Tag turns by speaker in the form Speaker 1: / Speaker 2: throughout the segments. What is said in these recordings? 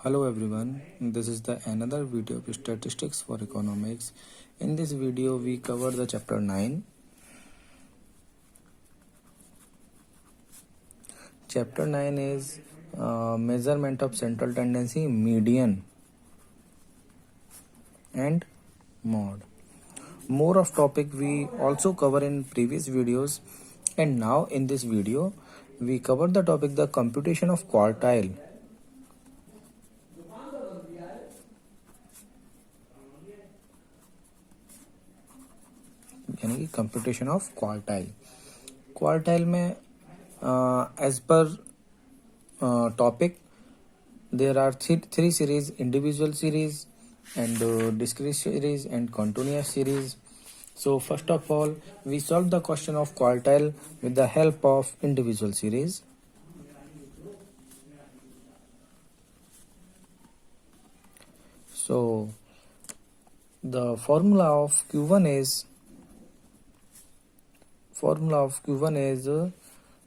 Speaker 1: Hello everyone, this is the another video of statistics for economics. In this video we cover the chapter 9. Chapter 9 is measurement of central tendency, median and mode. More of topic we also cover in previous videos, and now in this video we cover the topic the computation of quartile. यानी कि computation of quartile में as पर topic there are three series, individual series and discrete series and continuous series. So first of all we solve the question of quartile with the help of individual series. So the formula of Q1 is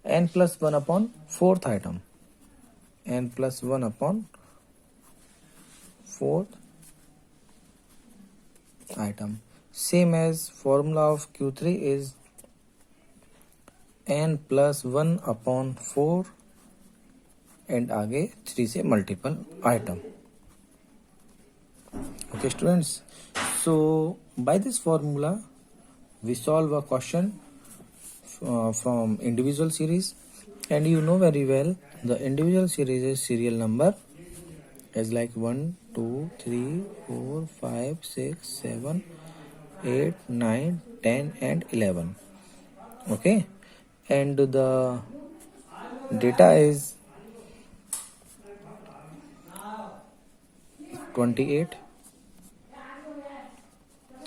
Speaker 1: n plus 1 upon fourth item, n plus 1 upon fourth item. Same as formula of Q3 is n plus 1 upon 4 and आगे 3 से multiple item. Okay students, so by this formula we solve a question from individual series, and you know very well the individual series is serial number as like 1 2 3 4 5 6 7 8 9 10 and 11. Okay, and the data is 28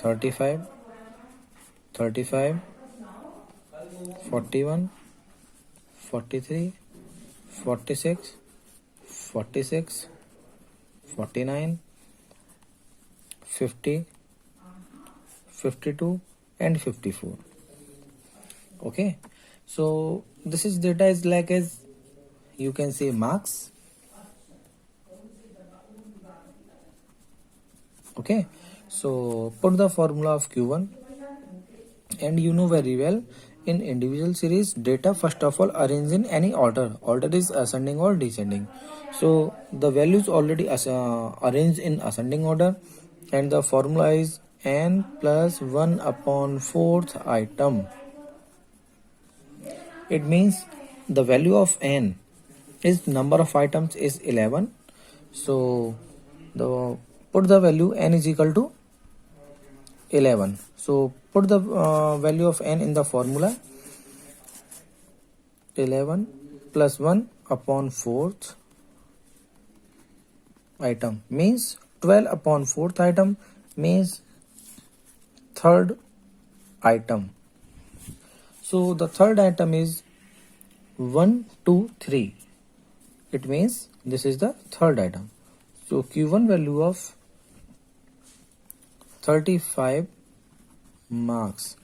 Speaker 1: 35 35 41 43 46 46 49 50 52 and 54. Okay, so this is data is like as you can say marks. Okay, so put the formula of Q1, and you know very well in individual series data first of all arrange in any order is ascending or descending. So the values already arranged in ascending order, and the formula is n plus 1 upon fourth item. It means the value of n is number of items is 11. So put the value n is equal to 11. So put the value of n in the formula. 11 plus 1 upon fourth item means 12 upon fourth item means third item. So the third item is 1 2 3. It means this is the third item. So Q1 value of 35 marks.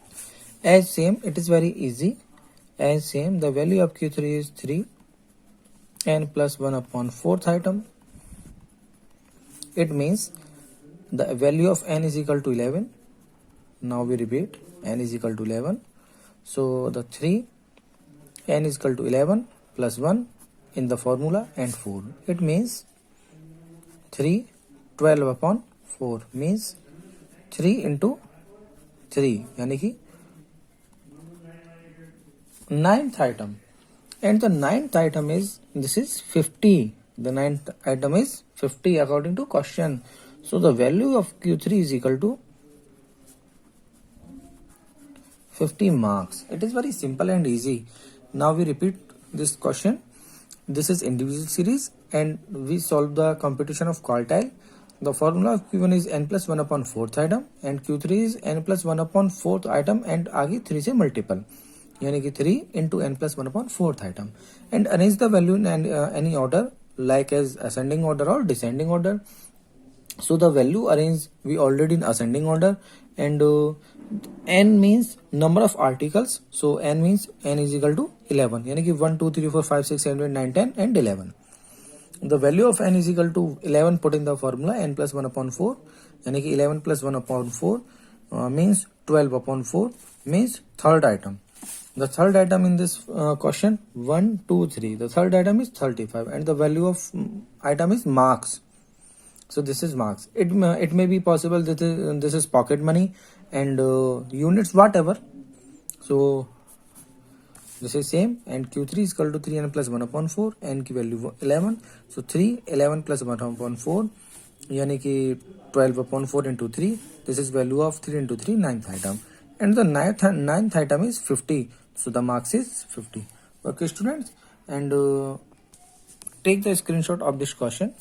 Speaker 1: As same, it is very easy. As same, the value of Q3 is 3, n plus 1 upon fourth item. It means the value of n is equal to 11. Now we repeat, n is equal to 11. So the 3, n is equal to 11 plus 1 in the formula and 4. It means 3, 12 upon 4 means 3 into 3, यानी कि ninth item, and the ninth item is this is 50. The ninth item is 50 according to question. So the value of Q3 is equal to 50 marks. It is very simple and easy. Now we repeat this question. This is individual series and we solve the computation of quartile. The formula of Q1 is n plus 1 upon fourth item and Q3 is n plus 1 upon fourth item and आगे 3 से multiple, यानी कि 3 into n plus 1 upon fourth item, and arrange the value in any order like as ascending order or descending order. So the value arranged we already in ascending order, and n means number of articles. So n means n is equal to 11, यानी कि 1 2 3 4 5 6 7 8 9 10 and 11. The value of n is equal to 11 put in the formula, n plus 1 upon 4, यानी कि 11 plus 1 upon 4 means 12 upon 4 means third item. The third item in this question 1, 2, 3. The third item is 35 and the value of item is marks. So this is marks. It may be possible that this is pocket money and units whatever. So this is same, and Q3 is equal to 3n plus 1 upon 4, n की value 11. So 3, 11 plus 1 upon 4 यानी कि 12 upon 4 into 3. This is value of 3 into 3, ninth item. And the ninth item is 50. So the marks is 50. Okay students, and take the screenshot of this question.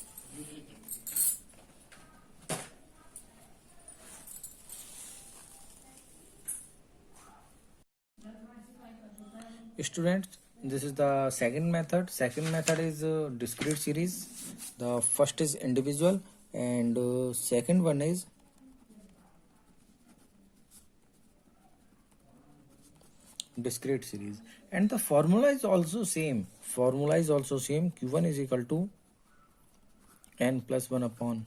Speaker 1: Students, this is the second method. Second method is discrete series. The first is individual and second one is discrete series, and the formula is also same. Q1 is equal to n plus 1 upon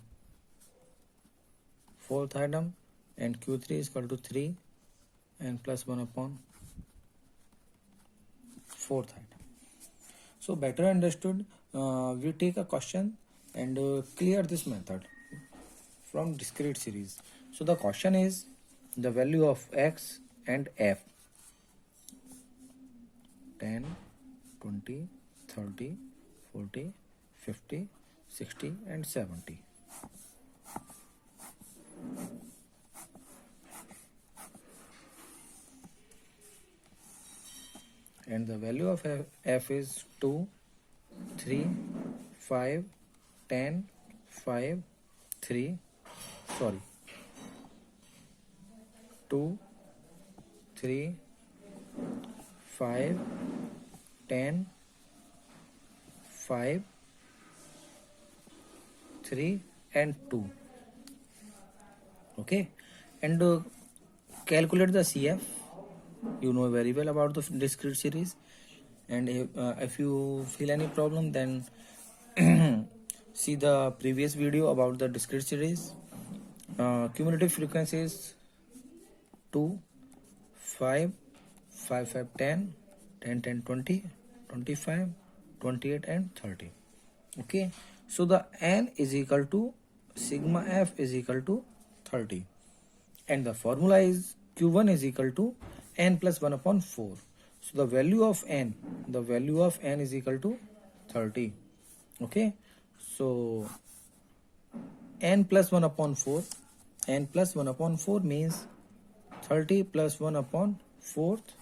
Speaker 1: fourth item, and Q3 is equal to 3 n plus 1 upon fourth item. So better understood, we take a question and clear this method from discrete series. So the question is the value of x and f 10, 20, 30, 40, 50, 60 and 70. And the value of f is 2, 3, 5, 10, 5, 3, 2, 3, 5, 10, 5, 3 and 2. Okay, and calculate the CF. You know very well about the discrete series, and if you feel any problem, then see the previous video about the discrete series. Cumulative frequency is 2, 5, 5, 5, 10, 10, 10, 20, 25, 28 and 30. Okay, so the n is equal to sigma f is equal to 30, and the formula is Q1 is equal to n plus 1 upon 4. So the value of n is equal to 30. Okay, so n plus 1 upon 4 means 30 plus 1 upon 4th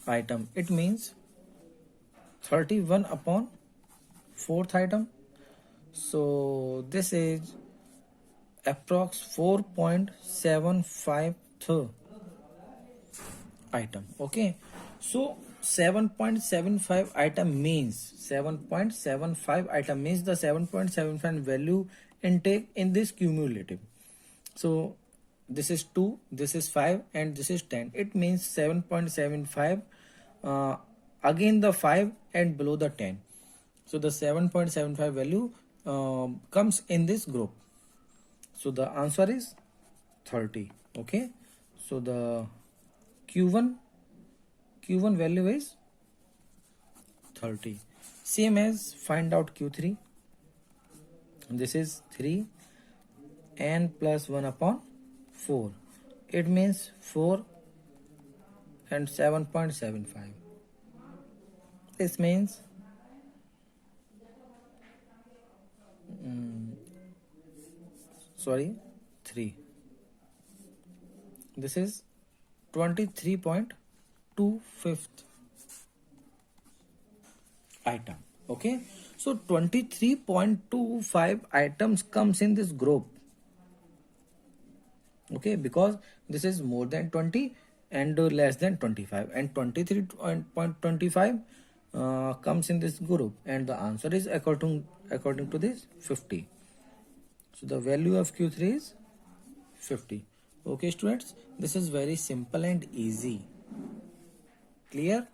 Speaker 1: item. It means 31 upon 4th item. So this is approx 4.75 item. Okay, so 7.75 item means the 7.75 value intake in this cumulative. So this is 2, this is 5 and this is 10. It means 7.75 again the 5 and below the 10. So the 7.75 value comes in this group. So the answer is 30. Okay, so the Q1 value is 30. Same as find out Q3. This is 3 n plus 1 upon 4. It means 4 and 7.75. This means 3. This is 23.25 item. Okay, so 23.25 items comes in this group. Okay, because this is more than 20 and less than 25, and 23.25 comes in this group, and the answer is according to this 50. So the value of Q3 is 50. Okay students, this is very simple and easy. Clear?